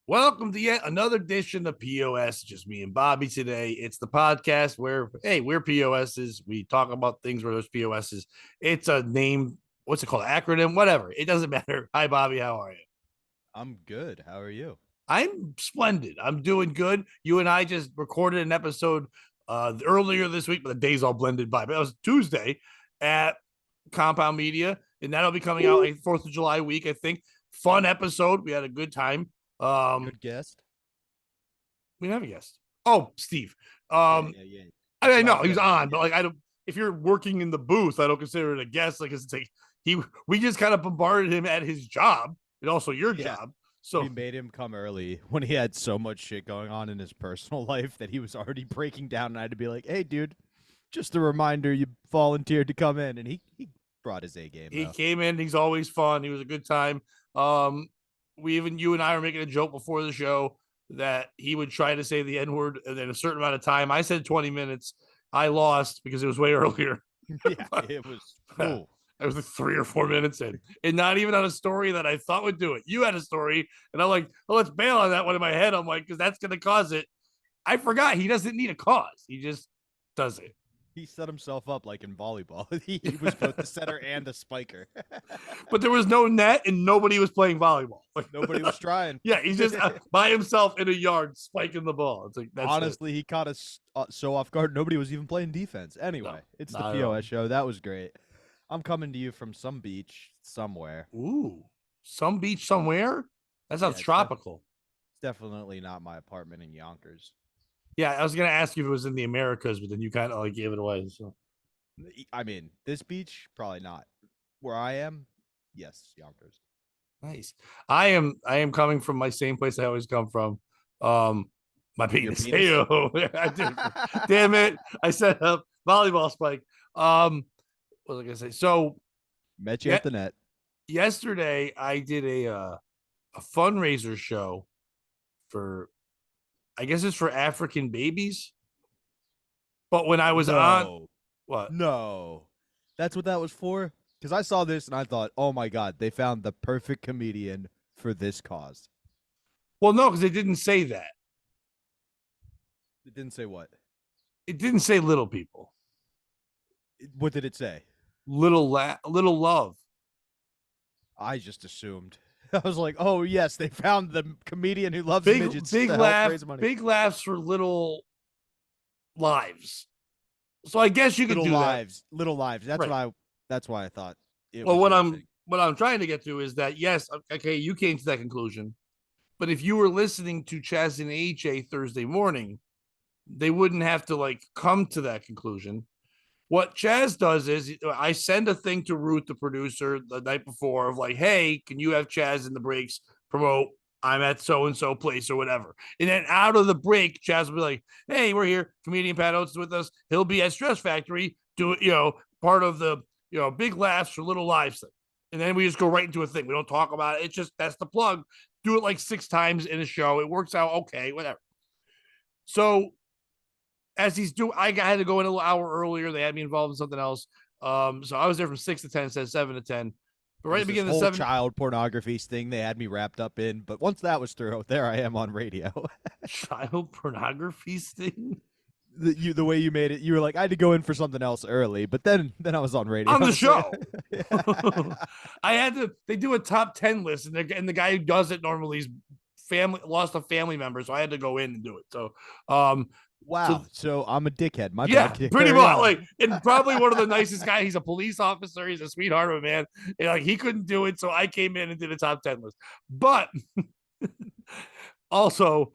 Welcome to yet another edition of POS. Just me and Bobby today. It's the podcast where, hey, we're POSs. We talk about things where there's POSs. It's a name. What's it called? Acronym? Whatever. It doesn't matter. Hi, Bobby. How are you? I'm good. How are you? I'm splendid. I'm doing good. You and I just recorded an episode earlier this week, but the days all blended by. But it was Tuesday at Compound Media, and that'll be coming out like 4th of July week, I think. Fun episode. We had a good time. Good guest. We didn't have a guest. Oh, Steve. Yeah. I Well, know he was on, but like I don't. If you're working in the booth, I don't consider it a guest. Like it's like we just kind of bombarded him at his job and also your yeah. job. We So made him come early when he had so much shit going on in his personal life that he was already breaking down, and I had to be like, "Hey, dude, just a reminder, you volunteered to come in," and he brought his A game he though. came in. He's always fun. He was a good time. You and I were making a joke before the show that he would try to say the N word and then a certain amount of time. I said 20 minutes. I lost because it was way earlier. Yeah, it was. Ooh. I was like 3 or 4 minutes in, and not even on a story that I thought would do it. You had a story, and I'm like, oh, let's bail on that one in my head. I'm like, because that's going to cause it. I forgot he doesn't need a cause. He just does it. He set himself up like in volleyball. He was both the setter and the spiker. But there was no net, and nobody was playing volleyball. Nobody was trying. Yeah, he's just by himself in a yard spiking the ball. It's like that's Honestly, he caught us so off guard. Nobody was even playing defense. Anyway, no, it's the not at POS show. That was great. I'm coming to you from some beach somewhere. all. Ooh, some beach somewhere. That Yeah, sounds tropical. it's definitely not my apartment in Yonkers. Yeah, I was gonna ask you if it was in the Americas, but then you kind of like gave it away. So I mean, this beach probably not. Where I am, yes, Yonkers. nice. I am coming from my same place I always come from. My Your penis. penis? Damn it. I set up volleyball spike. What was I gonna say? So Met you yeah, at the net. yesterday I did a fundraiser show for I guess it's for African babies. But when I was on No, what? no, that's what that was for. Because I saw this and I thought, oh my god, they found the perfect comedian for this cause. Well, no, because it didn't say that. It didn't say what. It didn't say little people. What did it say? Little love. I just assumed. I was like, oh yes, they found the comedian who loves Big midgets big to help laugh, raise money. big laughs for little lives. So I guess you could Little do that. lives, little lives. That's Right. what I. That's why I thought it Well, was your thing. what I'm trying to get to is that yes, okay, you came to that conclusion, but if you were listening to Chaz and AJ Thursday morning, they wouldn't have to like come to that conclusion. What Chaz does is I send a thing to Ruth, the producer, the night before of like, hey, can you have Chaz in the breaks promote? I'm at so and so place or whatever. And then out of the break, Chaz will be like, hey, we're here. Comedian Pat Oates is with us. He'll be at Stress Factory, do it, part of the, big laughs for little lives thing. And then we just go right into a thing. We don't talk about it. It's just that's the plug. Do it like 6 times in a show. It works out okay, whatever. So as he's doing, I had to go in a little hour earlier. They had me involved in something else. So I was there from 6 to 10, instead of 7 to 10. But It right at was the this beginning of whole the seven, child pornography thing they had me wrapped up in. But once that was through, there I am on radio. child pornography thing The way you made it, you were like, I had to go in for something else early, but then I was on radio on the It's like- show. I had to. They do a top 10 list, and the guy who does it normally is family lost a family member, so I had to go in and do it. So, wow. So I'm a dickhead. My yeah, bad. pretty Carry much. on. Like, and probably one of the nicest guys. He's a police officer. He's a sweetheart of a man. And like, he couldn't do it, so I came in and did a top 10 list. But also,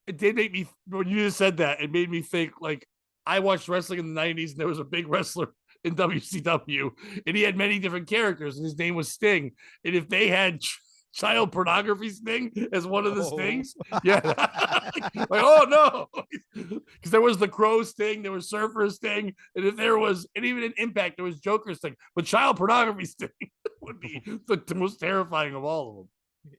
it did make me when you just said that, it made me think like I watched wrestling in the 90s, and there was a big wrestler in WCW, and he had many different characters, and his name was Sting. And if they had child pornography Sting as one of the Stings, yeah, like, oh no, because there was the Crow Sting, there was Surfer Sting, and if there was, and even in Impact, there was Joker Sting, but child pornography Sting would be the most terrifying of all of them.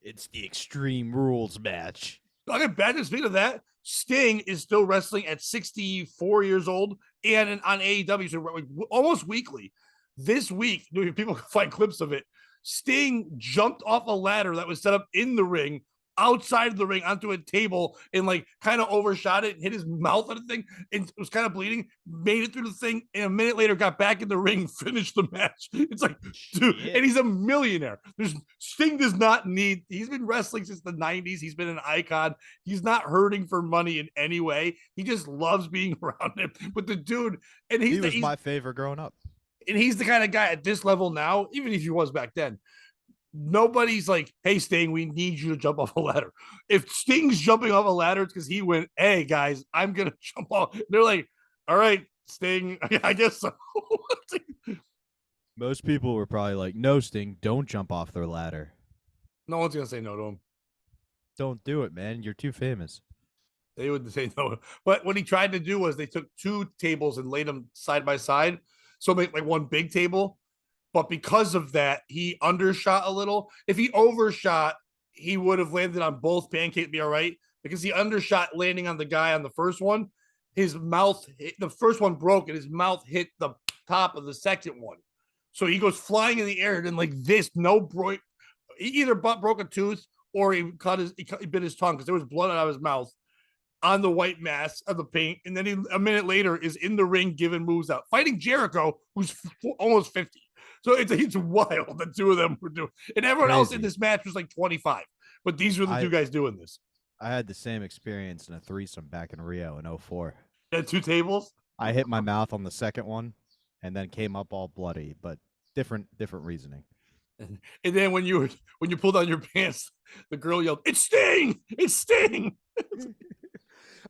It's the Extreme Rules match. Okay, bad to speak of that. Sting is still wrestling at 64 years old and on AEW, so almost weekly. This week, people can find clips of it. Sting jumped off a ladder that was set up in the ring outside of the ring onto a table and like kind of overshot it and hit his mouth on the thing and was kind of bleeding, made it through the thing, and a minute later got back in the ring, finished the match. It's like, dude, and he's a millionaire. Sting does not need, he's been wrestling since the 90s. He's been an icon. He's not hurting for money in any way. He just loves being around him. But the dude, and he was my favorite growing up. And he's the kind of guy at this level now, even if he was back then, nobody's like, hey, Sting, we need you to jump off a ladder. If Sting's jumping off a ladder, it's because he went, hey, guys, I'm going to jump off. They're like, all right, Sting, I guess so. Most people were probably like, no, Sting, don't jump off their ladder. No one's going to say no to him. Don't do it, man. You're too famous. They would say no. But what he tried to do was they took 2 tables and laid them side by side. So make like one big table. But because of that, he undershot a little. If he overshot, he would have landed on both pancakes, be all right. Because he undershot landing on the guy on the first one. His mouth, the first one broke, and his mouth hit the top of the second one. So he goes flying in the air, and like this, he either broke a tooth or he bit his tongue because there was blood out of his mouth on the white mask of the paint. And then he, a minute later, is in the ring giving moves out, fighting Jericho, who's almost 50. So it's wild. The 2 of them were doing, and everyone else in this match was like 25. But these were the 2 guys doing this. I had the same experience in a threesome back in Rio in 2004. You had 2 tables. I hit my mouth on the second one, and then came up all bloody, but different reasoning. And then when you pulled down your pants, the girl yelled, "It's Sting! It's Sting!"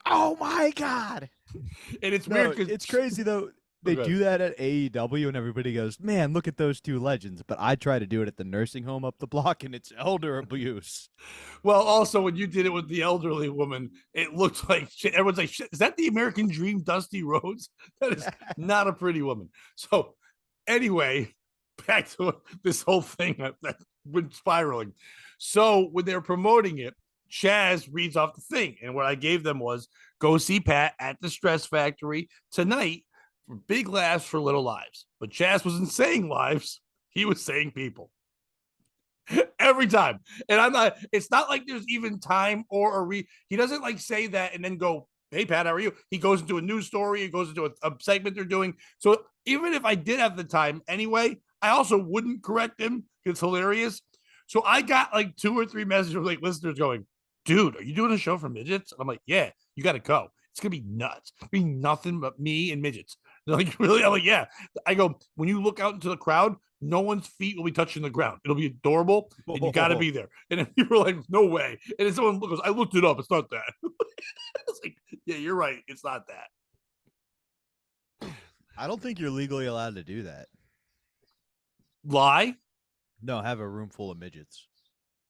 Oh my God! And it's weird. It's crazy though. They do that at AEW, and everybody goes, "Man, look at those 2 legends." But I try to do it at the nursing home up the block, and it's elder abuse. Well, also when you did it with the elderly woman, it looked like shit. Everyone's like, "Shit, is that the American Dream, Dusty Rhodes?" That is not a pretty woman. So, anyway, back to this whole thing that went spiraling. So when they're promoting it, Chaz reads off the thing, and what I gave them was, go see Pat at the Stress Factory tonight. Big laughs for little lives. But Chaz wasn't saying lives, he was saying people. Every time. And it's not like there's even time or he doesn't like say that and then go, hey Pat, how are you? He goes into a news story, he goes into a segment they're doing. So even if I did have the time anyway, I also wouldn't correct him. It's hilarious. So I got like 2 or 3 messages from like listeners going, dude, are you doing a show for midgets? And I'm like, yeah, you got to go. It's going to be nuts. It'll be nothing but me and midgets. They're like, really? I'm like, yeah. I go, when you look out into the crowd, no one's feet will be touching the ground. It'll be adorable, and you got to be there. And then people were like, no way. And then someone goes, I looked it up. It's not that. I was like, yeah, you're right. It's not that. I don't think you're legally allowed to do that. Lie? No, have a room full of midgets.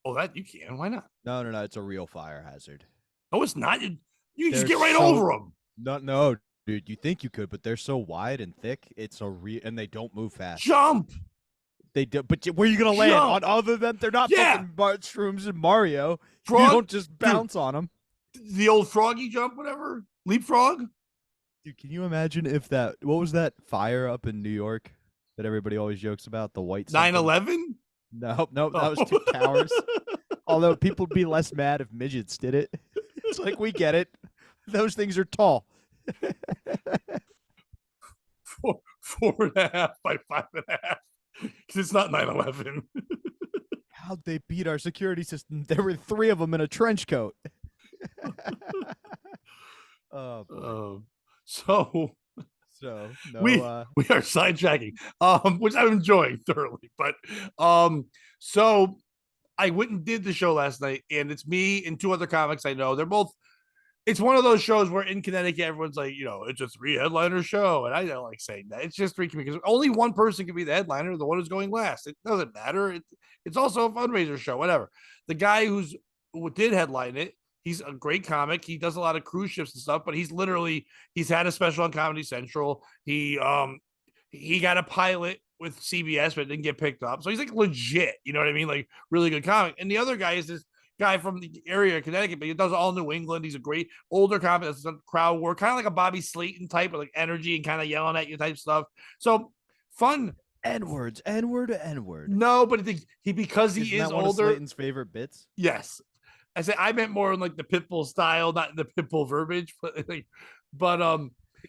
Oh, that you can. Why not? No. It's a real fire hazard. No, it's not. You just get right over them. No, dude. You think you could, but they're so wide and thick. It's and they don't move fast. Jump. They do, but where are you gonna land? On other than they're not fucking mushrooms in Mario. You don't just bounce on them. The old froggy jump, whatever. Leapfrog. Dude, can you imagine if that? What was that fire up in New York that everybody always jokes about? The white 9/11. Nope. That was 2 towers. Although people would be less mad if midgets did it. It's like, we get it. Those things are tall. 4.5 by 5.5. Because it's not 9/11. How'd they beat our security system? There were 3 of them in a trench coat. So no, we are sidetracking, which I'm enjoying thoroughly. But so I went and did the show last night, and it's me and 2 other comics I know. They're both. It's one of those shows where in Connecticut, everyone's like, it's a 3-headliner show. And I don't like saying that. It's just 3 because only one person can be the headliner, the one who's going last. It doesn't matter. It's also a fundraiser show, whatever. The guy who did headline it, he's a great comic. He does a lot of cruise ships and stuff, but he's had a special on Comedy Central. He got a pilot with CBS, but didn't get picked up. So he's like legit, you know what I mean? Like really good comic. And the other guy is this guy from the area of Connecticut, but he does all New England. He's a great older comic. That's some crowd work, kind of like a Bobby Slayton type of like energy and kind of yelling at you type stuff. So fun. N-word. No, but he because he is older. Slayton's favorite bits. Yes. I said I meant more in like the Pitbull style, not in the Pitbull verbiage, but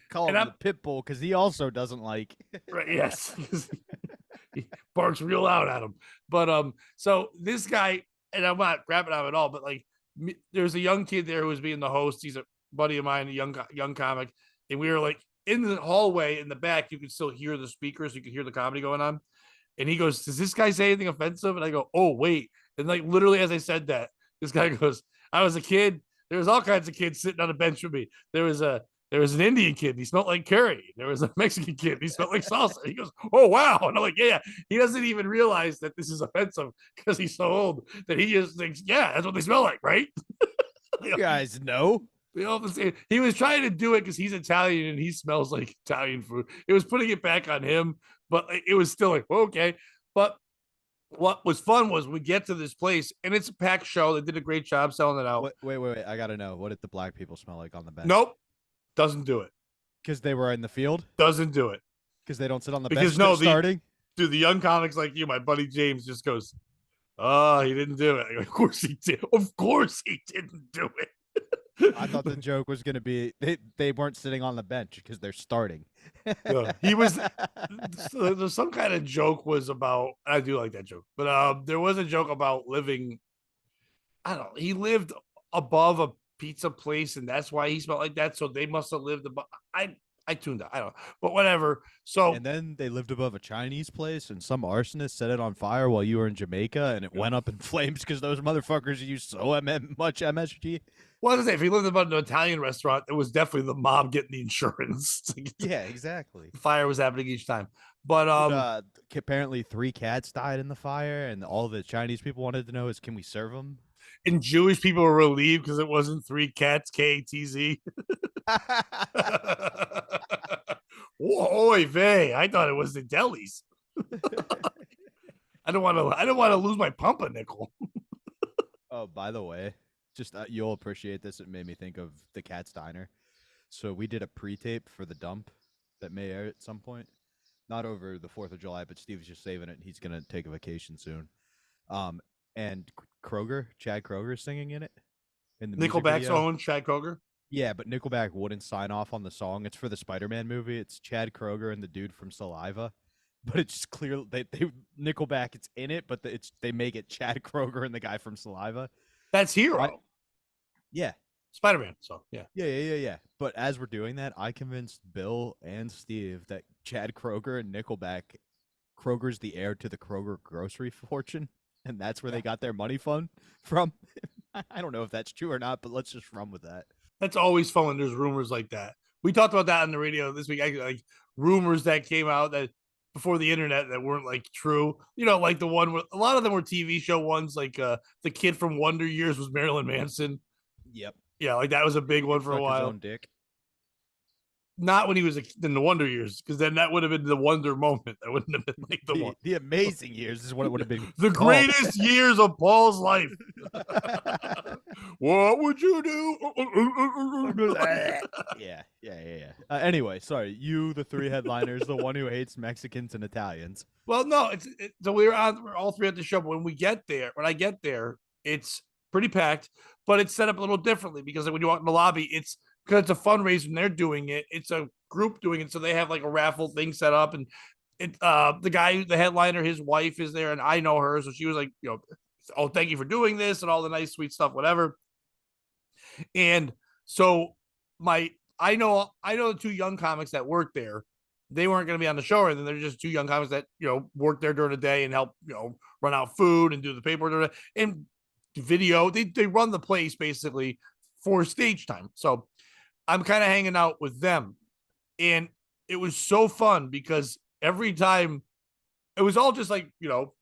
Call and him I'm the pit bull because he also doesn't like. right, yes, he barks real loud at him. But so this guy, and I'm not grabbing on at all, but like there's a young kid there who was being the host. He's a buddy of mine, a young comic, and we were like in the hallway in the back. You could still hear the speakers, you could hear the comedy going on. And he goes, "Does this guy say anything offensive?" And I go, "Oh wait!" And like literally as I said that, this guy goes, "I was a kid. There was all kinds of kids sitting on a bench with me. There was an Indian kid. He smelled like curry. There was a Mexican kid. He smelled like salsa." He goes, "Oh wow!" And I'm like, "Yeah." He doesn't even realize that this is offensive because he's so old that he just thinks, "Yeah, that's what they smell like, right?" You guys know. They all the same. He was trying to do it because he's Italian and he smells like Italian food. It was putting it back on him, but it was still like, well, okay. But what was fun was we get to this place and it's a packed show. They did a great job selling it out. Wait. I gotta know. What did the black people smell like on the bench? Nope, doesn't do it. Because they were in the field. Doesn't do it. Because they don't sit on the Because bench. no, Starting. Dude, the young comics like you, my buddy James, just goes, "Oh, he didn't do it." I go, "Of course he did. Of course he didn't do it." I thought the joke was gonna be they weren't sitting on the bench because they're starting. Yeah, he was. There's some kind of joke was about. I do like that joke, but there was a joke about living. I don't know. He lived above a pizza place, and that's why he smelled like that. So they must have lived above. I tuned out. I don't know, but whatever. So And then they lived above a Chinese place, and some arsonist set it on fire while you were in Jamaica, and it went up in flames because those motherfuckers used so much MSG. what was I say? If he lived above an Italian restaurant, it was definitely the mob getting the insurance. Yeah, exactly. Fire was happening each time, but Apparently 3 cats died in the fire, and all the Chinese people wanted to know is, can we serve them? and Jewish people were relieved because it wasn't 3 cats, KATZ. Oy vey! I thought it was the delis. I don't want to lose my pumpernickel. Oh, by the way, just you'll appreciate this. It made me think of the Cat's Diner. So we did a pre-tape for the dump that may air at some point. Not over the 4th of July, but Steve's just saving it. He's gonna take a vacation soon. And Chad Kroger, singing in it. In the Nickelback's own Chad Kroger. Yeah, but Nickelback wouldn't sign off on the song. It's for the Spider-Man movie. It's Chad Kroger and the dude from Saliva. But it's just clear they Nickelback. It's in it, but they make it Chad Kroger and the guy from Saliva. That's Hero. Yeah, Spider-Man. So yeah. Yeah. But as we're doing that, I convinced Bill and Steve that Chad Kroger and Nickelback, Kroger's the heir to the Kroger grocery fortune, and that's where they got their money fund from. I don't know if that's true or not, but let's just run with that. That's always fun when there's rumors like that. We talked about that on the radio this week. Like rumors that came out that before the internet that weren't like true. You know, like the one where a lot of them were TV show ones. Like the kid from Wonder Years was Marilyn Manson. Yep. Yeah, like that was a big one for a while. His own dick. Not when he was in the Wonder Years, because then that would have been the Wonder moment. That wouldn't have been like the one. The amazing years is what it would have been. The greatest years of Paul's life. What would you do? Yeah. Anyway, sorry. You, the 3 headliners, the one who hates Mexicans and Italians. Well, no, so we're all 3 at the show. But when I get there, it's pretty packed, but it's set up a little differently because when you walk in the lobby, it's because it's a fundraiser and they're doing it. It's a group doing it, so they have like a raffle thing set up, and the guy, the headliner, his wife is there, and I know her, so she was like, "Oh, thank you for doing this," and all the nice, sweet stuff, whatever. And so I know the 2 young comics that work there. They weren't going to be on the show, and they're just 2 young comics that work there during the day and help run out food and do the paperwork and video. They run the place basically for stage time. So I'm kind of hanging out with them, and it was so fun because every time it was all just like for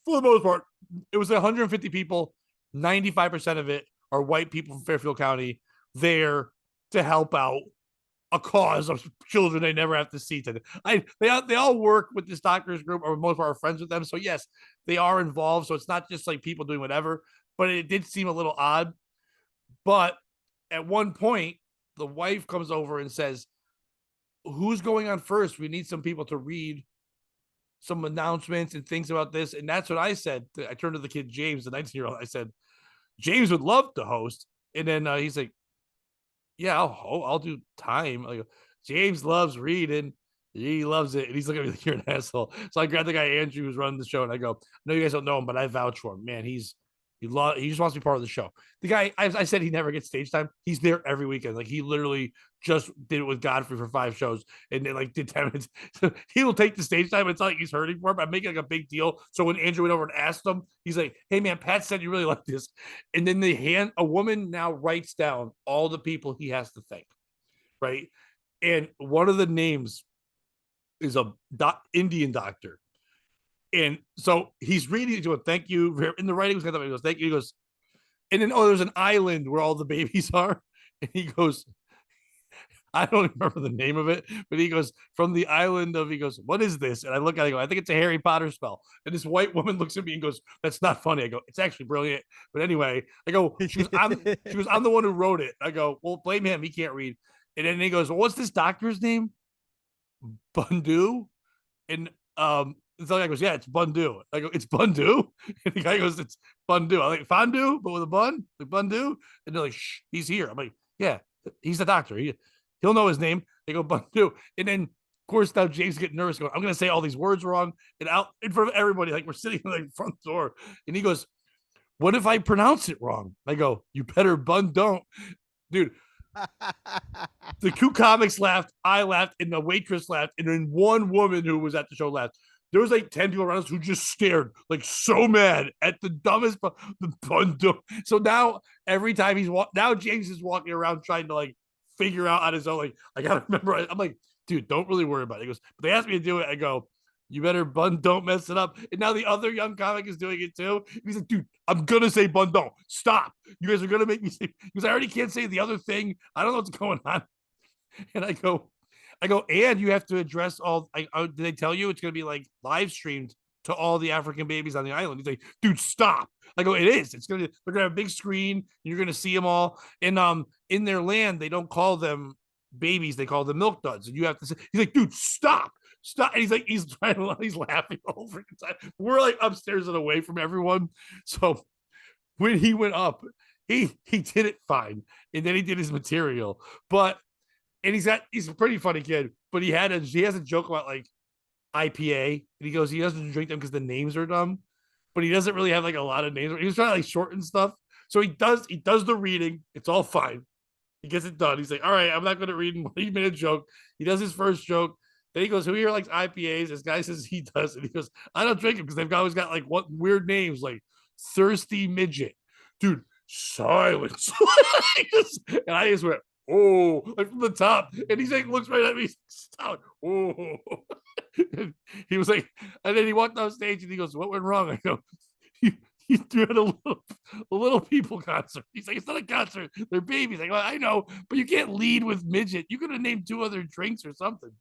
the most part, it was 150 people. 95% of it are white people from Fairfield County there to help out a cause of children they never have to see. They all work with this doctors group, or most of our friends with them. So yes, they are involved. So it's not just like people doing whatever, but it did seem a little odd. But at one point, the wife comes over and says, "Who's going on first? We need some people to read some announcements and things about this." And that's what I said. I turned to the kid, James, the 19-year-old. I said, James would love to host. And then he's like, yeah, I'll do time. I go, James loves reading. He loves it. And he's looking at me like, you're an asshole. So I grabbed the guy, Andrew, who's running the show, and I go, no, you guys don't know him, but I vouch for him. Man, he just wants to be part of the show. The guy, I said he never gets stage time. He's there every weekend. Like he literally just did it with Godfrey for 5 shows and then like did 10 minutes. So he will take the stage time. It's not like he's hurting for him. I'm making like a big deal. So when Andrew went over and asked him, he's like, hey man, Pat said you really like this. And then a woman now writes down all the people he has to thank. Right. And one of the names is a Indian doctor. And so he's reading to a thank you. In the writing was kind of, he goes, thank you. He goes, and then, there's an island where all the babies are. And he goes, I don't remember the name of it, but he goes, from the island of, he goes, what is this? And I look at it, I go, I think it's a Harry Potter spell. And this white woman looks at me and goes, that's not funny. I go, it's actually brilliant. But anyway, I go, I'm the one who wrote it. I go, well, blame him. He can't read. And then he goes, well, what's this doctor's name? Bundu. And the guy goes, yeah, it's Bundu. I go, it's Bundu? And the guy goes, it's Bundu. I'm like, fondue, but with a bun? Like Bundu? And they're like, shh, he's here. I'm like, yeah, he's the doctor. He'll know his name. They go, Bundu. And then, of course, now James getting nervous, going, I'm going to say all these words wrong. And out in front of everybody, like we're sitting in the front door. And he goes, what if I pronounce it wrong? I go, you better Bundon't. Dude, the 2 comics laughed, I laughed, and the waitress laughed, and then one woman who was at the show laughed. There was like 10 people around us who just stared like so mad at the dumbest the Bundon't. So now every time now James is walking around trying to like figure out on his own. Like I gotta remember. I'm like, dude, don't really worry about it. He goes, but they asked me to do it. I go, you better don't mess it up. And now the other young comic is doing it too. And he's like, dude, I'm gonna say Bundon't. Stop. You guys are gonna make me say, because I already can't say the other thing. I don't know what's going on. And I go, and you have to address all. Did they tell you it's gonna be like live streamed to all the African babies on the island? He's like, dude, stop. I go, it is. They're gonna have a big screen, and you're gonna see them all. And in their land, they don't call them babies, they call them milk duds. And you have to say, he's like, dude, stop. Stop. And he's trying to, he's laughing all over the time. We're like upstairs and away from everyone. So when he went up, he did it fine. And then he did his material. But and he's a pretty funny kid, but he has a joke about like IPA, and he goes, he doesn't drink them because the names are dumb, but he doesn't really have like a lot of names. He was trying to like shorten stuff. So he does the reading. It's all fine. He gets it done. He's like, all right, I'm not going to read him. He made a joke. He does his first joke. Then he goes, who here likes IPAs? This guy says he does. And he goes, I don't drink them because they've always got like what weird names like Thirsty Midget. Dude, silence. And I just went, oh, like from the top. And he's like, looks right at me. Stop. Oh. He was like, and then he walked off stage and he goes, what went wrong? I go, you threw at a little people concert. He's like, it's not a concert. They're babies. I go, I know, but you can't lead with midget. You could have named 2 other drinks or something.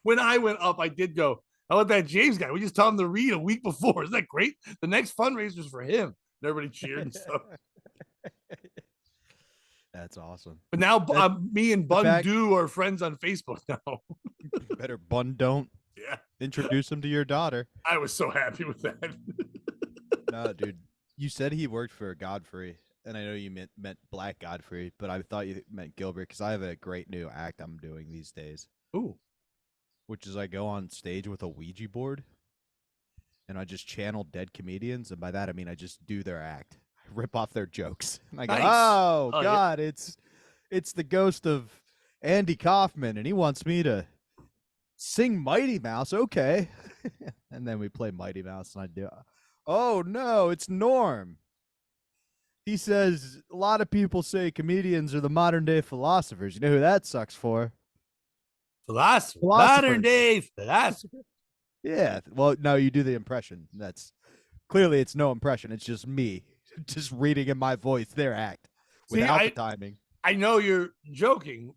When I went up, I did go, how about that James guy? We just tell him to read a week before. Isn't that great? The next fundraiser is for him. And everybody cheered and stuff. That's awesome. But now me and Bundu are friends on Facebook now. You better Bundon't. Yeah. Introduce him to your daughter. I was so happy with that. No, dude. You said he worked for Godfrey, and I know you meant Black Godfrey, but I thought you meant Gilbert because I have a great new act I'm doing these days. Ooh. Which is I go on stage with a Ouija board, and I just channel dead comedians, and by that I mean I just do their act. I rip off their jokes. And I go, Nice. oh God, Yeah. it's the ghost of Andy Kaufman, and he wants me to sing Mighty Mouse. Okay. And then we play Mighty Mouse, and I do, oh no, it's Norm. He says a lot of people say comedians are the modern day philosophers. You know who that sucks for? Philosopher. Modern day philosopher. Yeah. Well, no, you do the impression. That's clearly it's no impression. It's just me just reading in my voice their act without the timing. I know you're joking.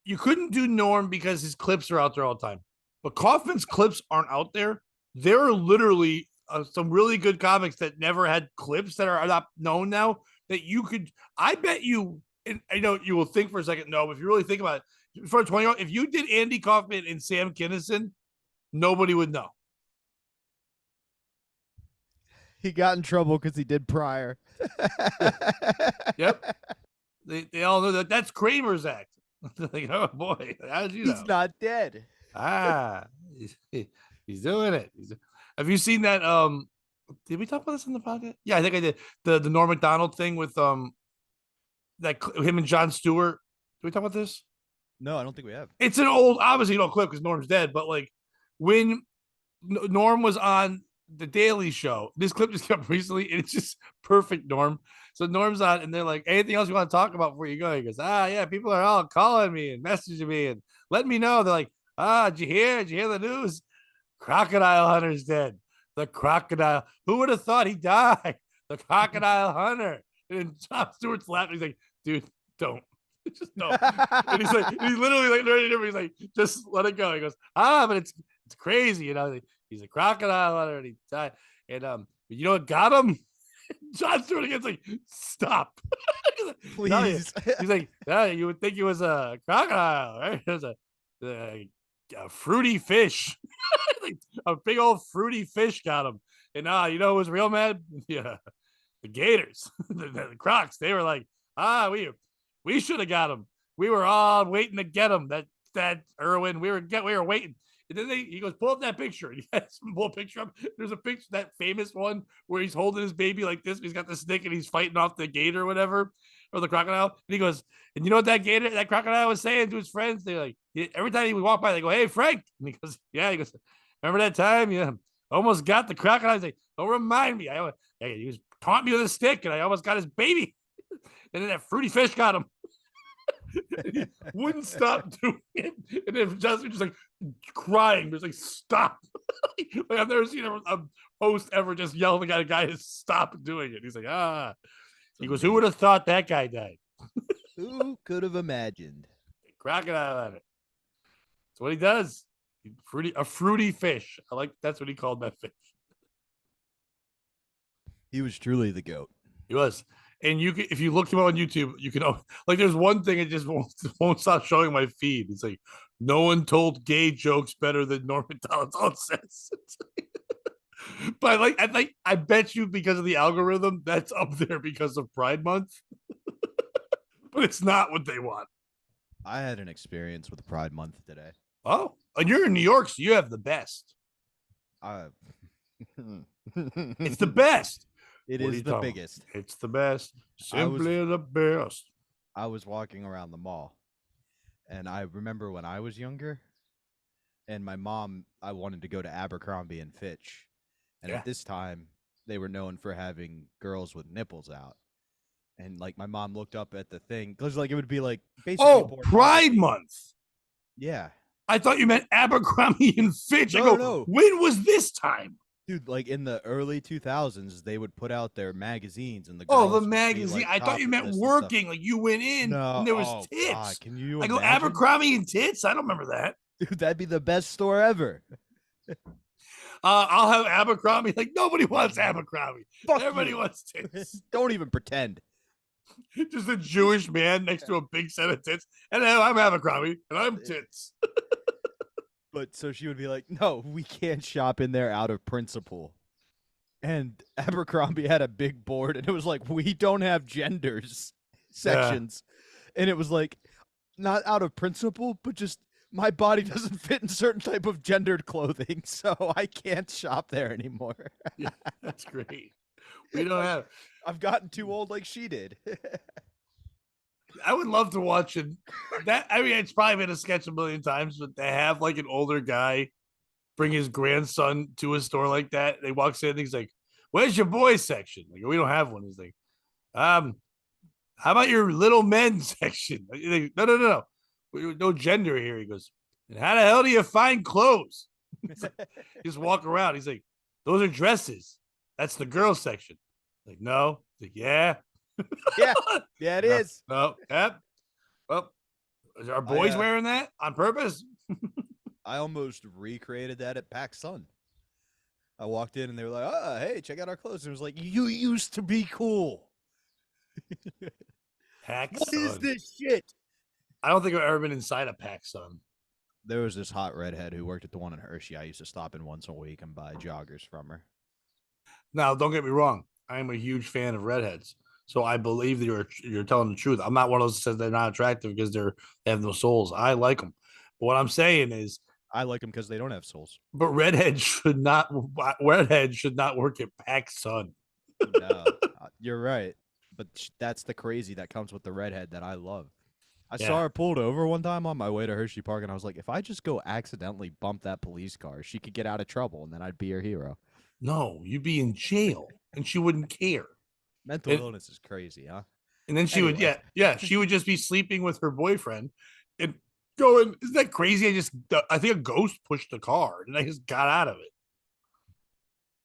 You couldn't do Norm because his clips are out there all the time. But Kaufman's clips aren't out there. There are literally some really good comics that never had clips that are not known now that you could. I bet you, and I know you will think for a second, no, but if you really think about it, for a 20-year-old, if you did Andy Kaufman and Sam Kinison, nobody would know. He got in trouble because he did prior. Yep. They all know that that's Kramer's act. Like, oh boy, how did you He's know? not dead. Ah, he's doing it. Have you seen that? Did we talk about this in the podcast? Yeah, I think I did. The Norm Macdonald thing with that him and Jon Stewart. Did we talk about this? No, I don't think we have. It's an old, obviously you don't clip because Norm's dead, but like when Norm was on the Daily Show, this clip just came up recently, and it's just perfect. Norm. So Norm's on, and they're like, "Anything else you want to talk about before you go?" He goes, yeah, people are all calling me and messaging me and letting me know. They're like, did you hear? Did you hear the news? Crocodile Hunter's dead. The crocodile. Who would have thought he died? The crocodile hunter. And Jon Stewart's laughing. He's like, dude, don't. Just don't. And he's literally like, he's like, just let it go. He goes, but it's crazy, you know. He's a crocodile hunter and he died. And you know what got him? Jon Stewart again's like, stop. Please. He's like, yeah, you would think he was a crocodile, right? It was a fruity fish. Like, a big old fruity fish got him. And you know who was real mad? Yeah, the Gators, the Crocs. They were like, we should have got him. We were all waiting to get him. That Irwin, we were waiting. And then he goes, pull up that picture. And he has pull a picture up. There's a picture, that famous one where he's holding his baby like this. He's got the stick and he's fighting off the gator or whatever, or the crocodile. And he goes, and you know what that crocodile was saying to his friends? They're like, every time he would walk by, they go, hey, Frank. And he goes, yeah. He goes, remember that time? Yeah, almost got the crocodile. He's like, don't remind me. He was taunting me with a stick and I almost got his baby. And then that fruity fish got him. He wouldn't stop doing it. And then Justin just like crying, just like, stop. Like, I've never seen a host ever just yell at a guy to stop doing it. He's like, He goes, who would have thought that guy died? Who could have imagined? Crocodile on it. That's what he does. A fruity fish. That's what he called that fish. He was truly the GOAT. He was. And if you look him up on YouTube, you can like. There's one thing it just won't stop showing my feed. It's like, no one told gay jokes better than Norm Macdonald. All it says. But I bet you because of the algorithm, that's up there because of Pride Month. But it's not what they want. I had an experience with Pride Month today. Oh, and you're in New York, so you have the best. It's the best. It is the biggest. It's the best. Simply the best. I was walking around the mall, and I remember when I was younger, and my mom, I wanted to go to Abercrombie and Fitch. And at this time, they were known for having girls with nipples out. And, like, my mom looked up at the thing, because, like, it would be, like, basically... Pride Month. Yeah. I thought you meant Abercrombie and Fitch. No. When was this time? Dude, like in the early 2000s, they would put out their magazines and the the magazine. I thought you meant working. Like you went in and there was tits. God, can you I go, Abercrombie and tits? I don't remember that. Dude, that'd be the best store ever. I'll have Abercrombie. Like nobody wants Abercrombie. Fuck Everybody you. wants tits. Don't even pretend. Just a Jewish man next to a big set of tits. And I'm Abercrombie and I'm tits. But so she would be like, no, we can't shop in there out of principle. And Abercrombie had a big board, and it was like, we don't have genders sections. Yeah. And it was like, not out of principle, but just my body doesn't fit in certain type of gendered clothing, so I can't shop there anymore. Yeah, that's great. We don't have. I've gotten too old like she did. I would love to watch it. It's probably been a sketch a million times, but they have like an older guy bring his grandson to a store like that. They walks in and he's like, where's your boys section? Like, we don't have one. He's like, how about your little men section? Like, no. No gender here. He goes, and how the hell do you find clothes? Just walk around. He's like, those are dresses. That's the girls section. Like, no. He's like, yeah. Yeah, it is. No, yep. Well, are boys wearing that on purpose? I almost recreated that at PAX Sun. I walked in and they were like, hey, check out our clothes. And it was like, you used to be cool. PAX What Sun. is this shit? I don't think I've ever been inside a PAX Sun. There was this hot redhead who worked at the one in Hershey. I used to stop in once a week and buy joggers from her. Now, don't get me wrong. I am a huge fan of redheads. So I believe that you're telling the truth. I'm not one of those that says they're not attractive because they have no souls. I like them. But what I'm saying is, I like them because they don't have souls. but redheads should not work at PacSun. No, you're right. But that's the crazy that comes with the redhead that I love. I saw Yeah. her pulled over one time on my way to Hershey Park, and I was like, if I just go accidentally bump that police car, she could get out of trouble, and then I'd be her hero. No, you'd be in jail and she wouldn't care. Mental And illness is crazy, huh? and then she would, Anyway, yeah, she would just be sleeping with her boyfriend and going, isn't that crazy? I think a ghost pushed the car and I just got out of it.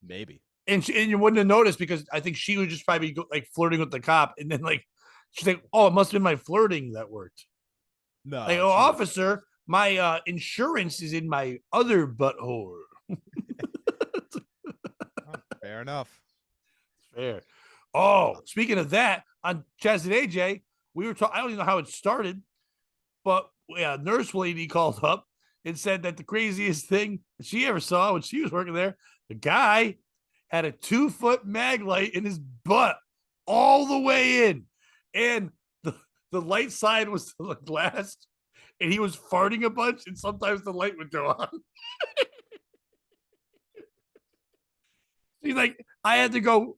maybe. And you wouldn't have noticed because I think she would just probably go, like flirting with the cop, and then like she's like, "Oh, it must have been my flirting that worked." Like, No, "Oh, she was officer, my insurance is in my other butthole." fair enough. Fair. Oh, speaking of that, on Chaz and AJ, we were talking. I don't even know how it started, but yeah, nurse lady called up and said that the craziest thing she ever saw when she was working there, the guy had a 2-foot mag light in his butt all the way in. And the light side was to the glass, and he was farting a bunch, and sometimes the light would go on. He's like, I had to go.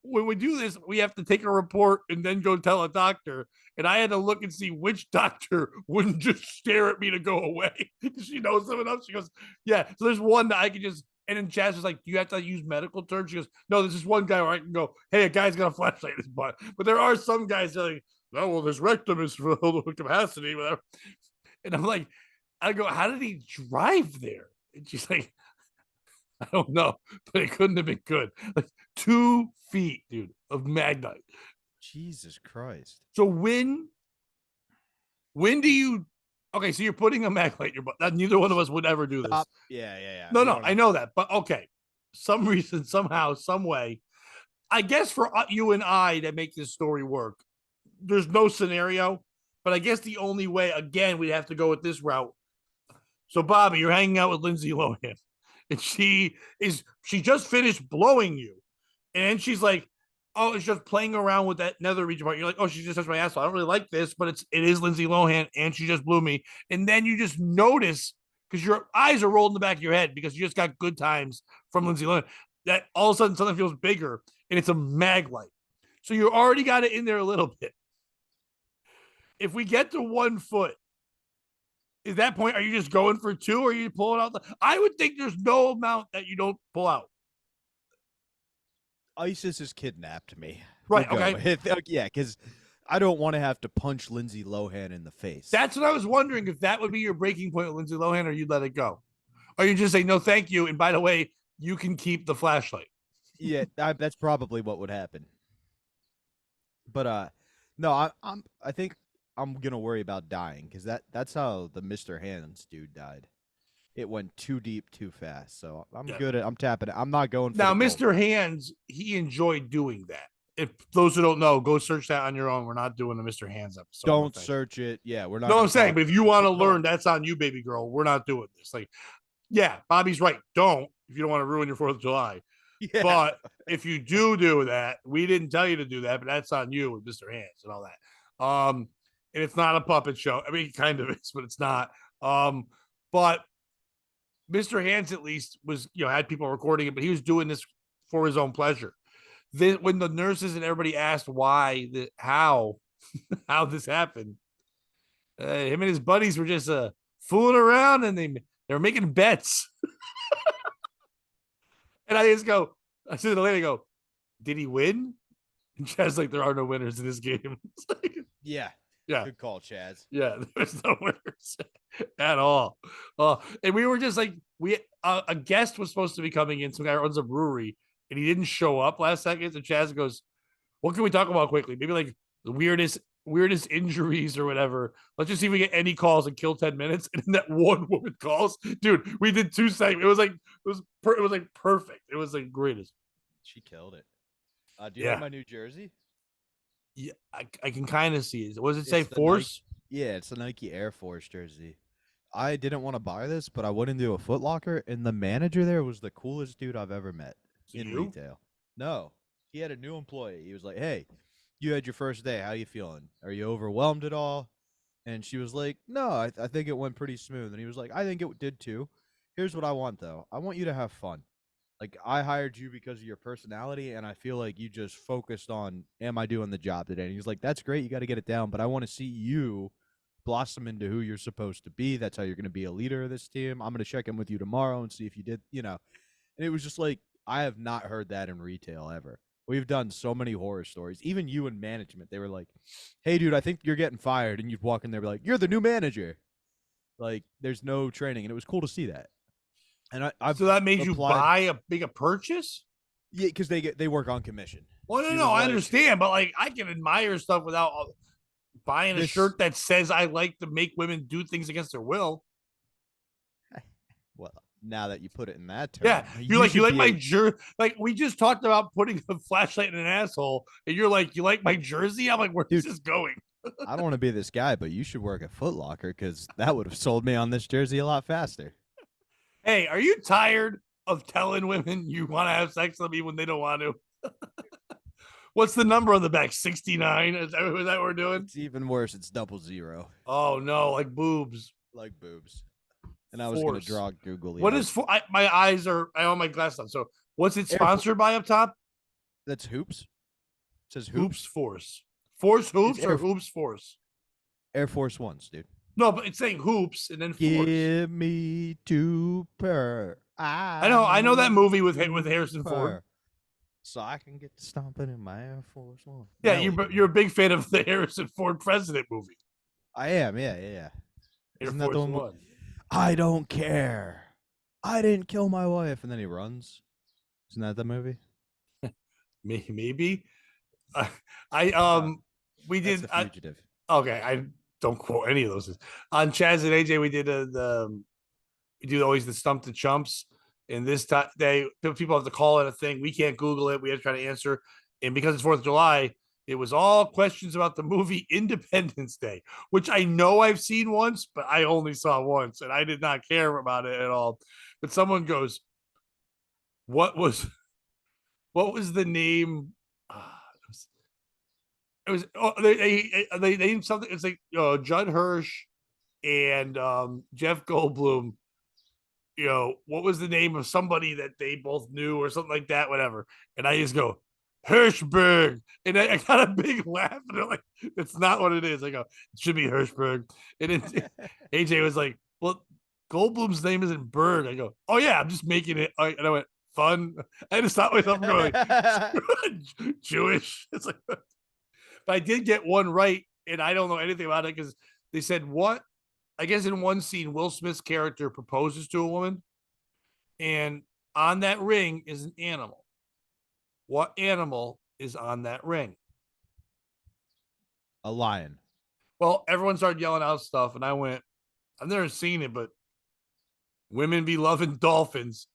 When we do this, we have to take a report and then go tell a doctor. And I had to look and see which doctor wouldn't just stare at me to go away. She knows someone else. She goes, yeah. So there's one that I can just, and then Chaz was like, do you have to use medical terms? She goes, no, there's just one guy where I can go, hey, a guy's got a flashlight in his butt. But there are some guys that are like, oh, well, this rectum is filled with capacity, whatever. And I'm like, I go, how did he drive there? And she's like, I don't know, but it couldn't have been good. Like 2 feet, dude, of magnite. Jesus Christ. So when do you? Okay, so you're putting a magnite in your butt. Neither one of us would ever do this. Stop. Yeah. No, We no, don't I need. know that, but okay, some reason, somehow, some way. I guess for you and I to make this story work, there's no scenario. But I guess the only way, again, we'd have to go with this route. So, Bobby, you're hanging out with Lindsay Lohan, and she just finished blowing you, and she's like, "Oh, it's just playing around with that nether region part." You're like, "Oh, she just touched my asshole. I don't really like this, but it is Lindsay Lohan, and she just blew me." And then you just notice because your eyes are rolled in the back of your head because you just got good times from Lindsay Lohan. That all of a sudden something feels bigger, and it's a mag light. So you already got it in there a little bit. If we get to 1 foot, at that point, are you just going for two or are you pulling out? I would think there's no amount that you don't pull out. ISIS has kidnapped me. Right. We'll go. Okay. Yeah, because I don't want to have to punch Lindsay Lohan in the face. That's what I was wondering if that would be your breaking point with Lindsay Lohan, or you'd let it go, or you just say no, thank you, and by the way, you can keep the flashlight. Yeah, that's probably what would happen. But no, I think I'm gonna worry about dying because that's how the Mr. Hands dude died. It went too deep, too fast. So I'm Yeah. good at I'm tapping it. I'm not going for Now, the gulp. Mr. Hands, he enjoyed doing that. If those who don't know, go search that on your own. We're not doing the Mr. Hands episode. Don't search it. Yeah, we're not. No, gonna I'm saying, talk but if about you it. want to But no, learn, that's on you, baby girl. We're not doing this. Like, yeah, Bobby's right. Don't if you don't want to ruin your 4th of July. yeah, But if you do that, we didn't tell you to do that, but that's on you with Mr. Hands and all that. And it's not a puppet show. I mean, it kind of is, but it's not. But Mr. Hands at least was, had people recording it, but he was doing this for his own pleasure. Then when the nurses and everybody asked why, how this happened, him and his buddies were just fooling around, and they were making bets. And I said to the lady, did he win? And Chad's like, there are no winners in this game. Like, yeah. yeah. Good call, Chaz. Yeah, there's no winners at all. And we were just like, a guest was supposed to be coming in. Some guy runs a brewery, and he didn't show up last second. And Chaz goes, what can we talk about quickly? Maybe like the weirdest injuries or whatever. Let's just see if we get any calls and kill 10 minutes. And then that one woman calls, dude. We did 2 segments. It was like perfect. It was like greatest. She killed it. Do you Yeah. like my new jersey? Yeah, I can kind of see it. What does it say? It's the Force? Yeah, it's the Nike Air Force jersey. I didn't want to buy this, but I went into a Foot Locker, and the manager there was the coolest dude I've ever met in retail. No, he had a new employee. He was like, "Hey, you had your first day. How you feeling? Are you overwhelmed at all?" And she was like, "No, I think it went pretty smooth." And he was like, "I think it did too. Here's what I want though. I want you to have fun. Like I hired you because of your personality, and I feel like you just focused on, am I doing the job today?" And he's like, "That's great. You got to get it down, but I want to see you blossom into who you're supposed to be. That's how you're going to be a leader of this team. I'm going to check in with you tomorrow and see if you did, you know." And it was just like, I have not heard that in retail ever. We've done so many horror stories. Even you in management, they were like, "Hey, dude, I think you're getting fired." And you'd walk in there and be like, "You're the new manager." Like, there's no training. And it was cool to see that. And I've So that made you applied. make a purchase? Yeah, because they work on commission. Well, no, She no, was I like, understand, but like I can admire stuff without buying a "This." shirt that says I like to make women do things against their will. Well, now that you put it in that Yeah, term, you're you like you should like be my a like we just talked about putting a flashlight in an asshole, and you're like you like my jersey. I'm like, where's dude. this going? I don't want to be this guy, but you should work at Foot Locker because that would have sold me on this jersey a lot faster. Hey, are you tired of telling women you want to have sex with me when they don't want to? What's the number on the back? 69? Is that what we're doing? It's even worse. It's 00, Oh no, like boobs. like boobs. And I was gonna Force. draw googly What is eyes. for? My eyes are. I own my glasses on. So what's it Air sponsored by up top? That's hoops. It says Hoops hoops. Force. Force It's hoops or Hoops Force? Air Force Ones, dude. No, but it's saying hoops and then force. Give me two per. I I know that need movie with two Harrison Ford. per. So I can get to stomping in my Air Force One. Yeah, Belly you're a button. big fan of the Harrison Ford president movie, I am, yeah. Air Isn't that the Force one? One. I don't care. I didn't kill my wife, and then he runs. Isn't that the movie? Maybe. Uh, I No, we that's did. the fugitive. Okay, I don't quote any of those. On Chaz and AJ, we did we do always the stump the chumps. And this day, people have to call it a thing. We can't Google it. We have to try to answer. And because it's 4th of July, it was all questions about the movie Independence Day, which I know I've seen once, but I only saw once, and I did not care about it at all. But someone goes, "What was the name?" Uh, oh, they named something. It's like Judd Hirsch and Jeff Goldblum. What was the name of somebody that they both knew or something like that, whatever. And I just go, Hirschberg. And I got a big laugh. And they're like, that's not what it is. I go, it should be Hirschberg. And then AJ was like, well, Goldblum's name isn't Berg. I go, oh, yeah, I'm just making it. And I went, fun. I just thought myself going, Jewish. It's like, but I did get one right. And I don't know anything about it because they said, what? I guess in one scene, Will Smith's character proposes to a woman, and on that ring is an animal. What animal is on that ring? A lion. Well, everyone started yelling out stuff, and I went, I've never seen it, but women be loving dolphins.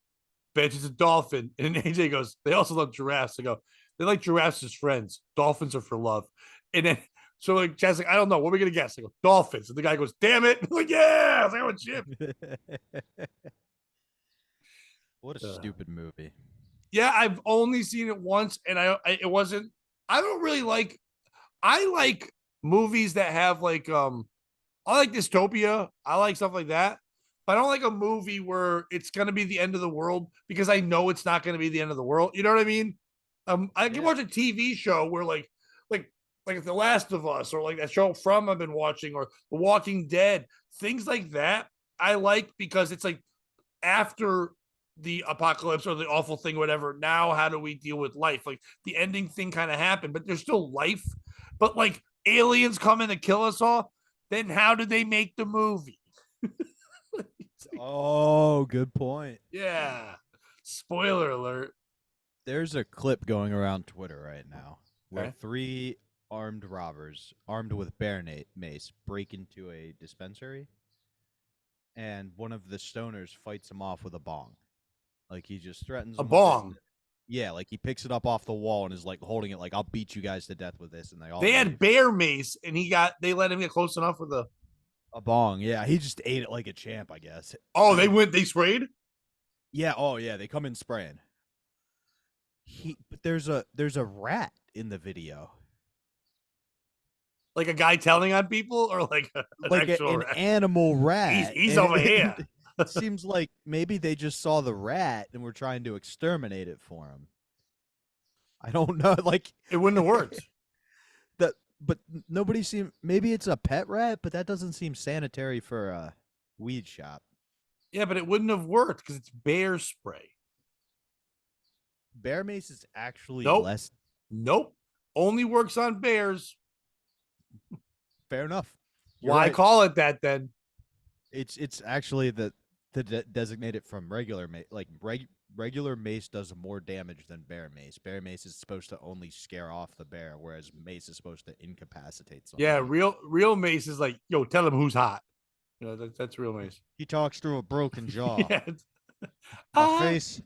Bet it's a dolphin. And AJ goes, they also love giraffes. I go, they like giraffes as friends. Dolphins are for love. And then so like Chad's like, I don't know. What are we gonna guess? I go, dolphins. And the guy goes, damn it. I'm like, yeah, I was like, I'm a chip. What a stupid movie. Yeah, I've only seen it once, and it wasn't. I don't really like. I like movies that have like I like dystopia. I like stuff like that. But I don't like a movie where it's gonna be the end of the world because I know it's not gonna be the end of the world. You know what I mean? I can Yeah. watch a TV show where like like The Last of Us or like that show From I've been watching or The Walking Dead, things like that. I like because it's like after the apocalypse or the awful thing, whatever. Now, how do we deal with life? Like the ending thing kind of happened, but there's still life. But like aliens come in to kill us all, then how do they make the movie? Oh, good point. Yeah. Spoiler alert. There's a clip going around Twitter right now where Okay. 3 armed robbers, armed with bear mace, break into a dispensary, and one of the stoners fights him off with a bong. Like he just threatens A them with this. bong. Yeah, like he picks it up off the wall and is like holding it, like I'll beat you guys to death with this, and they all They had leave. bear mace, and they let him get close enough with the. A bong. Yeah, he just ate it like a champ, I guess. Oh, they sprayed. Yeah. Oh, yeah. They come in spraying. But there's a rat in the video. Like a guy telling on people, or like an Like actual an rat? animal He's rat. he's And over here. it seems like maybe they just saw the rat and were trying to exterminate it for him. I don't know. Like It wouldn't have worked. that, but nobody seemed. Maybe it's a pet rat, but that doesn't seem sanitary for a weed shop. Yeah, but it wouldn't have worked because it's bear spray. Bear mace is actually Nope. less. Nope. Only works on bears. Fair enough. You're Why right. call it that then? It's actually the designated from regular mace. Like regular mace does more damage than bear mace. Bear mace is supposed to only scare off the bear, whereas mace is supposed to incapacitate somebody. Yeah, real mace is like, yo, tell him who's hot. You know, that's real mace. He talks through a broken jaw. Yeah. My face.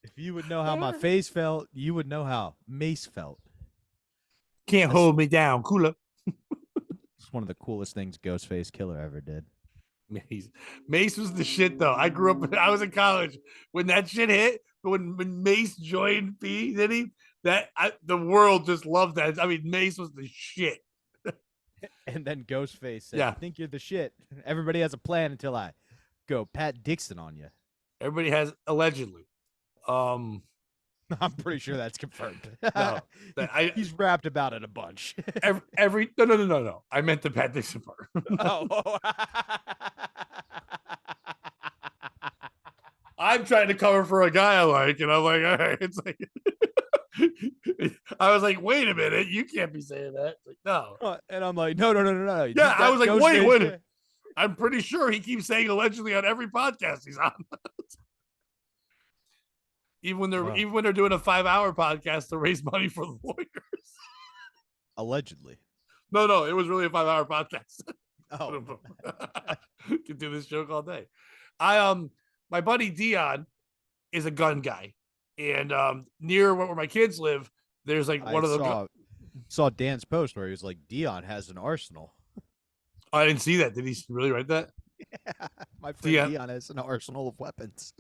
If you would know how my face felt, you would know how Mace felt. Can't hold me down, cooler. It's one of the coolest things Ghostface Killer ever did. Mace was the shit though. I grew up. I was in college when that shit hit. But when Mace joined P, did he? The world just loved that. I mean, Mace was the shit. And then Ghostface said, Yeah. "I think you're the shit. Everybody has a plan until I go Pat Dixon on you." Everybody has allegedly. I'm pretty sure that's confirmed. No, he's rapped about it a bunch. every no. I meant the Pat Dixon part. Oh. I'm trying to cover for a guy I like, and I'm like, all right, it's like. I was like, wait a minute, you can't be saying that. It's like, no. And I'm like, no. Yeah, I was like, wait. I'm pretty sure he keeps saying allegedly on every podcast he's on. even when they're doing a 5-hour podcast to raise money for the lawyers. Allegedly. No, it was really a 5-hour podcast. Oh. Could do this joke all day. My buddy Dion is a gun guy. And near where my kids live, there's like one of the saw Dan's post where he was like, Dion has an arsenal. I didn't see that. Did he really write that? Yeah, my friend Dion has an arsenal of weapons.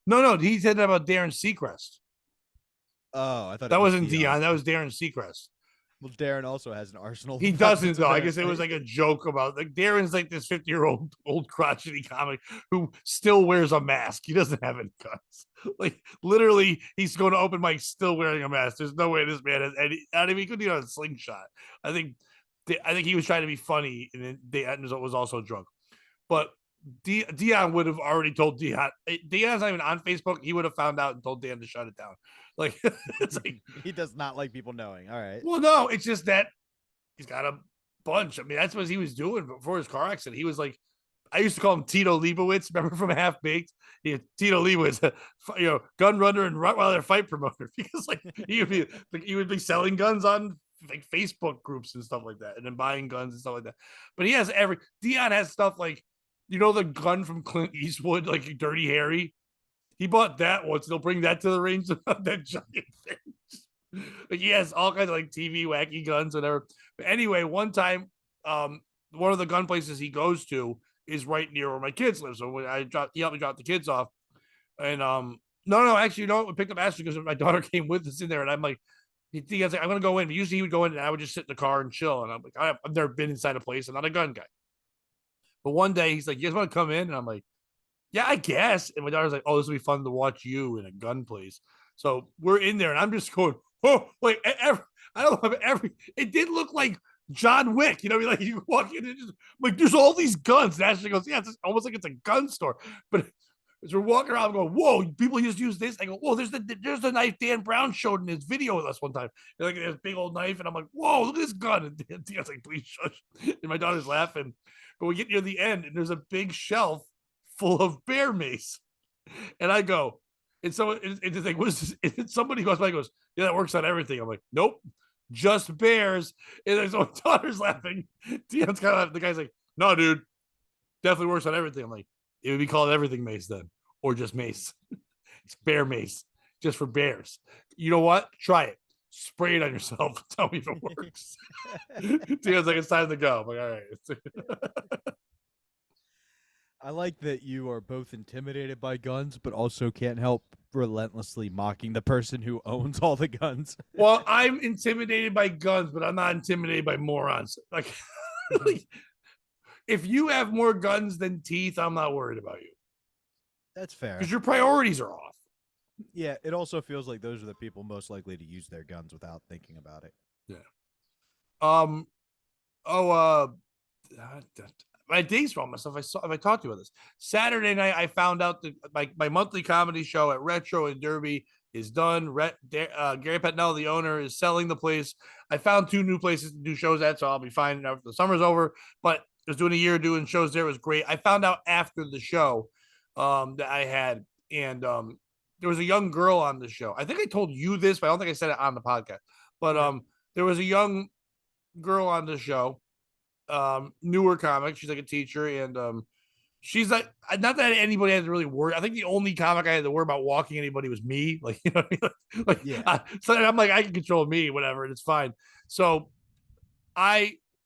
No, he said that about Darren Seacrest. Oh, I thought that wasn't Dion. That was Darren Seacrest. Well, Darren also has an arsenal. He doesn't though. I guess it was like a joke about like Darren's like this 50-year-old crotchety comic who still wears a mask. He doesn't have any guns. Like literally, he's going to open mic still wearing a mask. There's no way this man has any. I mean, he could do a slingshot. I think he was trying to be funny, and then was also drunk. But Dion would have already told Dion. Dion's not even on Facebook. He would have found out and told Dan to shut it down. Like it's like he does not like people knowing. All right. Well, no, it's just that he's got a bunch. I mean, that's what he was doing before his car accident. He was like, I used to call him Tito Leibowitz. Remember from Half Baked? Tito Leibowitz, gun runner and Rottweiler fight promoter. Because like he would be selling guns on like Facebook groups and stuff like that, and then buying guns and stuff like that. But he has Dion has stuff like, the gun from Clint Eastwood, like Dirty Harry. He bought that once. They'll bring that to the range. That giant thing. Like he has all kinds of like TV wacky guns, whatever. But anyway, one time, one of the gun places he goes to is right near where my kids live. So when he helped me drop the kids off. And no, actually, we picked up Ashley because my daughter came with us in there, and I'm like, he was like, I'm gonna go in. But usually he would go in, and I would just sit in the car and chill. And I'm like, I've never been inside a place. I'm not a gun guy. But one day he's like, you guys want to come in? And I'm like, yeah, I guess. And my daughter's like, oh, this will be fun to watch you in a gun place. So we're in there, and I'm just going, oh, like I don't know, it did look like John Wick, like you walk in and just like there's all these guns. And Ashley goes, yeah, it's almost like it's a gun store. But as we're walking around, I'm going, whoa, people just use this. I go, whoa, there's the knife Dan Brown showed in his video with us one time. Like this big old knife, and I'm like, whoa, look at this gun. And Dan's like, please shush. And my daughter's laughing. But we get near the end, and there's a big shelf full of bear mace. And I go, and so it's like, what is this? Somebody goes by and goes, yeah, that works on everything. I'm like, nope, just bears. And so my daughter's laughing. Dion's kind of laughing. The guy's like, no, dude, definitely works on everything. I'm like, it would be called everything mace then, or just mace. It's bear mace, just for bears. You know what? Try it. Spray it on yourself. Tell me if it works. Dion's like, it's time to go. I'm like, all right. I like that you are both intimidated by guns, but also can't help relentlessly mocking the person who owns all the guns. Well, I'm intimidated by guns, but I'm not intimidated by morons. Like, like if you have more guns than teeth, I'm not worried about you That's fair. because your priorities are off. Yeah, it also feels like those are the people most likely to use their guns without thinking about it. Yeah. Um. Oh. My days wrong myself. I talked to you about this Saturday night. I found out that my monthly comedy show at Retro in Derby is done. Gary Petnell, the owner, is selling the place. I found 2 new places to do shows at, so I'll be fine after the summer's over. But I was doing a year doing shows there. It was great. I found out after the show that I had, and there was a young girl on the show. I think I told you this, but I don't think I said it on the podcast. But there was a young girl on the show, newer comic. She's like a teacher, and she's like, not that anybody had to really worry. I think the only comic I had to worry about walking anybody was me. Like, you know what I mean? Yeah. So I'm like, I can control me, whatever, and it's fine. So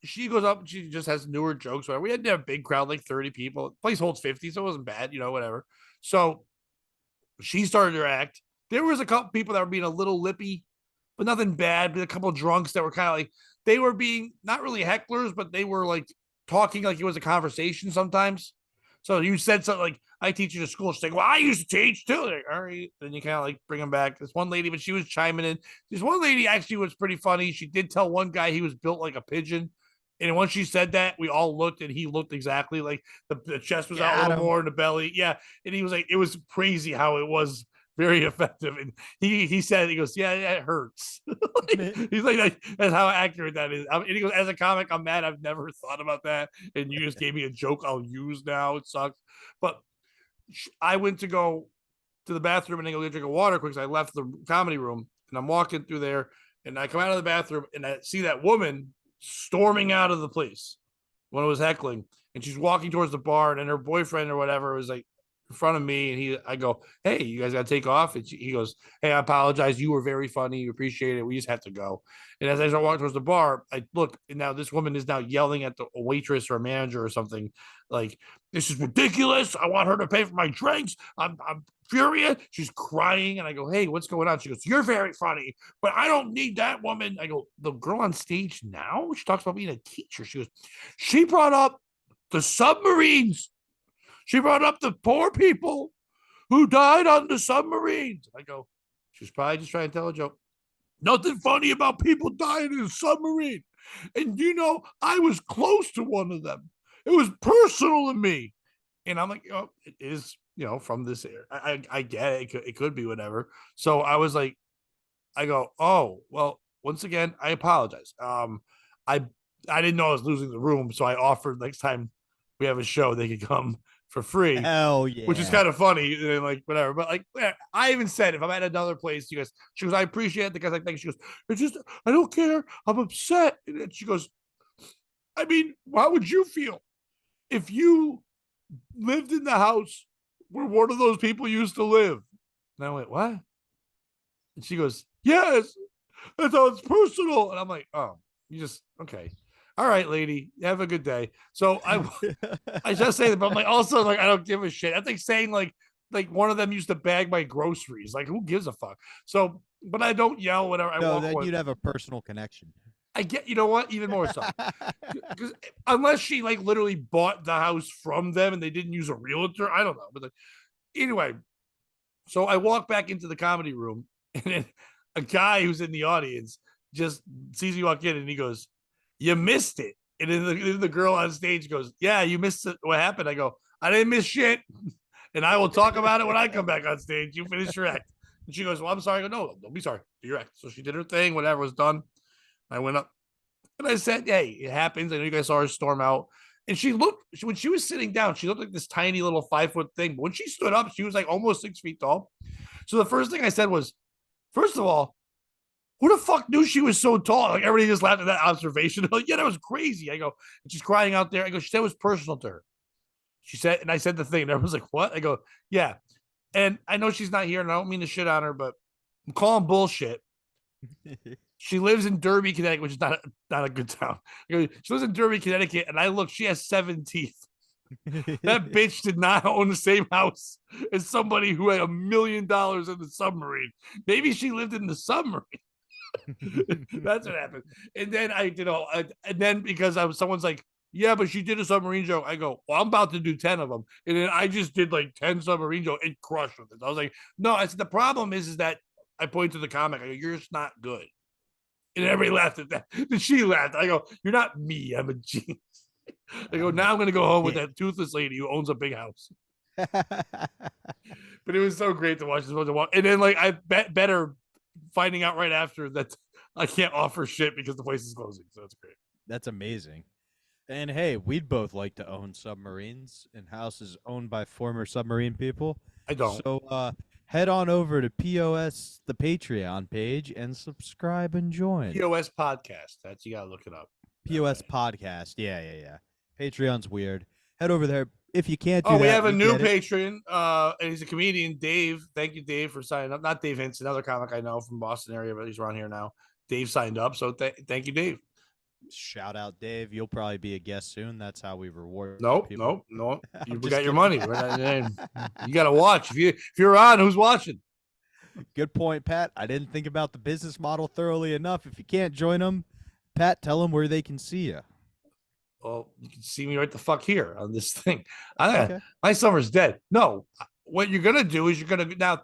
she goes up, and she just has newer jokes. Whatever. We had a big crowd, like 30 people. The place holds 50, so it wasn't bad, whatever. So she started her act. There was a couple people that were being a little lippy, but nothing bad. But a couple of drunks that were kind of like, they were being not really hecklers, but they were like talking like it was a conversation sometimes. So you said something like, I teach at a school. She's like, well, I used to teach too. Like, all right. Then you kind of like bring them back. This one lady, but she was chiming in. This one lady actually was pretty funny. She did tell one guy he was built like a pigeon. And once she said that, we all looked, and he looked exactly like the chest was out a little more in the belly. Yeah. And he was like, it was crazy how it was very effective. And he said, he goes, yeah, it hurts. He's like, that's how accurate that is. And he goes, as a comic, I'm mad. I've never thought about that. And you just gave me a joke I'll use now. It sucks. But I went to go to the bathroom and then go get a drink of water quick because I left the comedy room, and I'm walking through there, and I come out of the bathroom and I see that woman storming out of the place when it was heckling, and she's walking towards the bar, and then her boyfriend or whatever was like in front of me, and I go, hey, you guys got to take off. And he goes, hey, I apologize. You were very funny. You appreciate it. We just have to go. And as I start walking towards the bar, I look, and now this woman is now yelling at the waitress or a manager or something like, this is ridiculous. I want her to pay for my drinks. I'm furious. She's crying. And I go, hey, what's going on? She goes, you're very funny, but I don't need that woman. I go, the girl on stage now? She talks about being a teacher. She goes, she brought up the submarines. She brought up the poor people who died on the submarines. I go, she's probably just trying to tell a joke. Nothing funny about people dying in a submarine. And I was close to one of them. It was personal to me. And I'm like, it is, from this area. I get it. It could be whatever. So I was like, I go, oh, well, once again, I apologize. I didn't know I was losing the room. So I offered next time we have a show, they could come for free. Hell yeah. Which is kind of funny and like whatever. But like I even said, if I'm at another place, she goes, I appreciate it. The guy's like, thanks. She goes, it's just, I don't care. I'm upset. And she goes, I mean, how would you feel if you lived in the house where one of those people used to live? And I went, what? And she goes, yes. That's how it's personal. And I'm like, oh, you just, okay. All right, lady, have a good day. So I just say that, but I'm like, also like, I don't give a shit. I think saying like one of them used to bag my groceries. Like, who gives a fuck? So, but I don't yell whenever No, walk then away. you'd have a personal connection. I get, you know what? Even more so, because unless she like literally bought the house from them and they didn't use a realtor, I don't know. But like, anyway, so I walk back into the comedy room, and then a guy who's in the audience just sees me walk in, and he goes, you missed it. And then the girl on stage goes, yeah, you missed it. What happened? I go, I didn't miss shit. And I will talk about it when I come back on stage. You finish your act. And she goes, well, I'm sorry. I go, no, don't be sorry. Do your act. So she did her thing. Whatever was done. I went up and I said, hey, it happens. I know you guys saw her storm out. And when she was sitting down, she looked like this tiny little 5-foot thing. But when she stood up, she was like almost 6 feet tall. So the first thing I said was, first of all, who the fuck knew she was so tall? Like everybody just laughed at that observation. Like, yeah, that was crazy. I go, and she's crying out there. I go, she said it was personal to her. She said, and I said the thing, and everyone's like, what? I go, yeah. And I know she's not here, and I don't mean to shit on her, but I'm calling bullshit. She lives in Derby, Connecticut, which is not a good town. She lives in Derby, Connecticut, and I look, she has 7 teeth. That bitch did not own the same house as somebody who had $1 million in the submarine. Maybe she lived in the submarine. That's what happened. And then and then because someone's like, yeah, but she did a submarine joke. I go, well, I'm about to do 10 of them. And then I just did like 10 submarine jokes and crushed with it. I was like, no, I said, the problem is that I point to the comic. I go, you're just not good. And everybody laughed at that. And she laughed. I go, you're not me. I'm a genius. I go, now I'm going to go home with that toothless lady who owns a big house. But it was so great to watch this. And then, like, I better finding out right after that I can't offer shit because the place is closing. So that's great. That's amazing. And hey, we'd both like to own submarines and houses owned by former submarine people. I don't. So head on over to POS, the Patreon page, and subscribe and join. POS podcast. That's, you gotta look it up. POS podcast. Yeah. Patreon's weird. Head over there. If you can't do Oh, that, we have a new get it. patron. And he's a comedian, Dave. Thank you, Dave, for signing up. Not Dave Hinson, another comic I know from Boston area, but he's around here now. Dave signed up. So thank you, Dave. Shout out, Dave. You'll probably be a guest soon. That's how we reward Nope. people. You I'm got just your kidding. money. You got to watch. If you're on, who's watching? Good point, Pat. I didn't think about the business model thoroughly enough. If you can't join them, Pat, tell them where they can see you. Well, you can see me right the fuck here on this thing. Okay. My summer's dead. No, what you're gonna do is you're gonna now.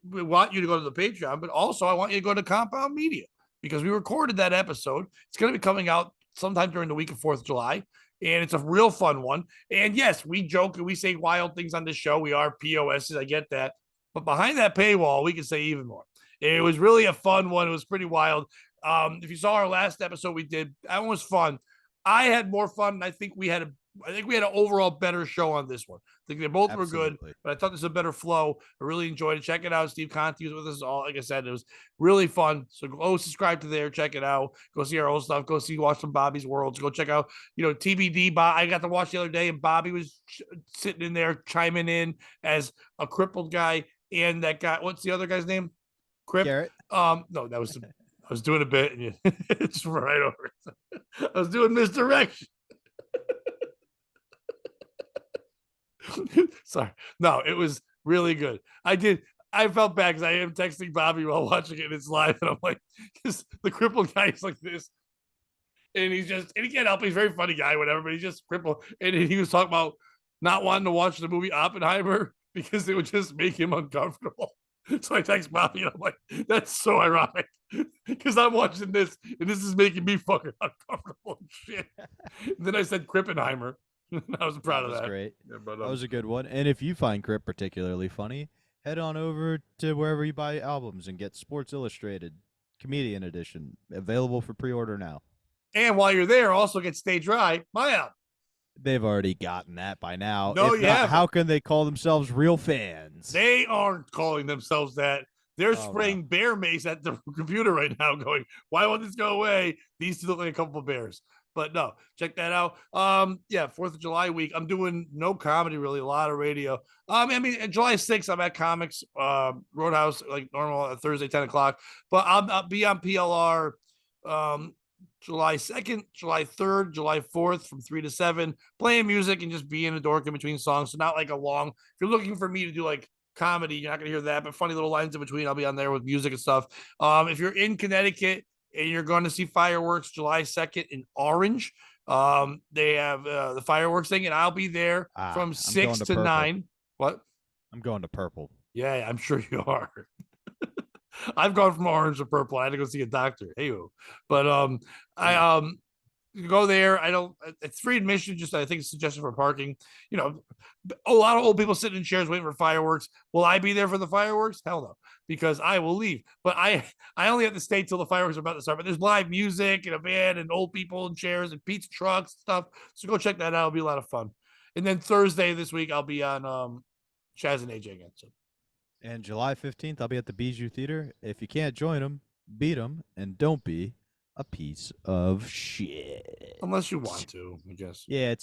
We want you to go to the Patreon, but also I want you to go to Compound Media because we recorded that episode. It's gonna be coming out sometime during the week of 4th of July, and it's a real fun one. And yes, we joke and we say wild things on this show. We are POSs. I get that, but behind that paywall, we can say even more. It was really a fun one. It was pretty wild. If you saw our last episode we did, that one was fun. I had more fun, and I think we had an overall better show on this one. I think they both were good, but I thought this was a better flow. I really enjoyed it. Check it out. Steve Conti was with us all. Like I said, it was really fun. So go subscribe to there. Check it out. Go see our old stuff. Watch some Bobby's Worlds. Go check out, TBD. I got to watch the other day, and Bobby was sitting in there chiming in as a crippled guy, and that guy. What's the other guy's name? Garrett. No, that was. I was doing a bit, and you it's right over. I was doing misdirection. Sorry. No, it was really good. I felt bad because I am texting Bobby while watching it. And it's live, and I'm like, because the crippled guy is like this, and he can't help. He's a very funny guy, whatever. But he's just crippled, and he was talking about not wanting to watch the movie Oppenheimer because it would just make him uncomfortable. So I text Bobby, and I'm like, that's so ironic because I'm watching this, and this is making me fucking uncomfortable and shit. And then I said Krippenheimer. I was proud of that. Great. Yeah, but, that was a good one. And if you find Crip particularly funny, head on over to wherever you buy albums and get Sports Illustrated Comedian Edition available for pre-order now. And while you're there, also get Stay Dry, my album. They've already gotten that by now. No, yeah. How can they call themselves real fans? They aren't calling themselves that. They're spraying bear mace at the computer right now, going, why won't this go away? These two look like a couple of bears. But no, check that out. 4th of July week. I'm doing no comedy, really, a lot of radio. July 6th, I'm at Comics Roadhouse, like normal, Thursday, 10 o'clock. But I'll be on PLR July 2nd, July 3rd, July 4th from 3 to 7, playing music and just being a dork in between songs. So not like a long, if you're looking for me to do like comedy, you're not going to hear that, but funny little lines in between. I'll be on there with music and stuff. If you're in Connecticut and you're going to see fireworks July 2nd in Orange, they have the fireworks thing, and I'll be there from 6 to 9. What? I'm going to purple. Yeah, I'm sure you are. I've gone from orange to purple. I had to go see a doctor. Hey, but I go there. It's free admission. Just I think it's suggested for parking. A lot of old people sitting in chairs waiting for fireworks. Will I be there for the fireworks? Hell no, because I will leave. But I only have to stay till the fireworks are about to start. But there's live music and a band and old people in chairs and pizza trucks and stuff. So go check that out. It'll be a lot of fun. And then Thursday this week I'll be on Chaz and AJ again. So. And July 15th, I'll be at the Bijou Theater. If you can't join them, beat them, and don't be a piece of shit. Unless you want to, I guess. Yeah,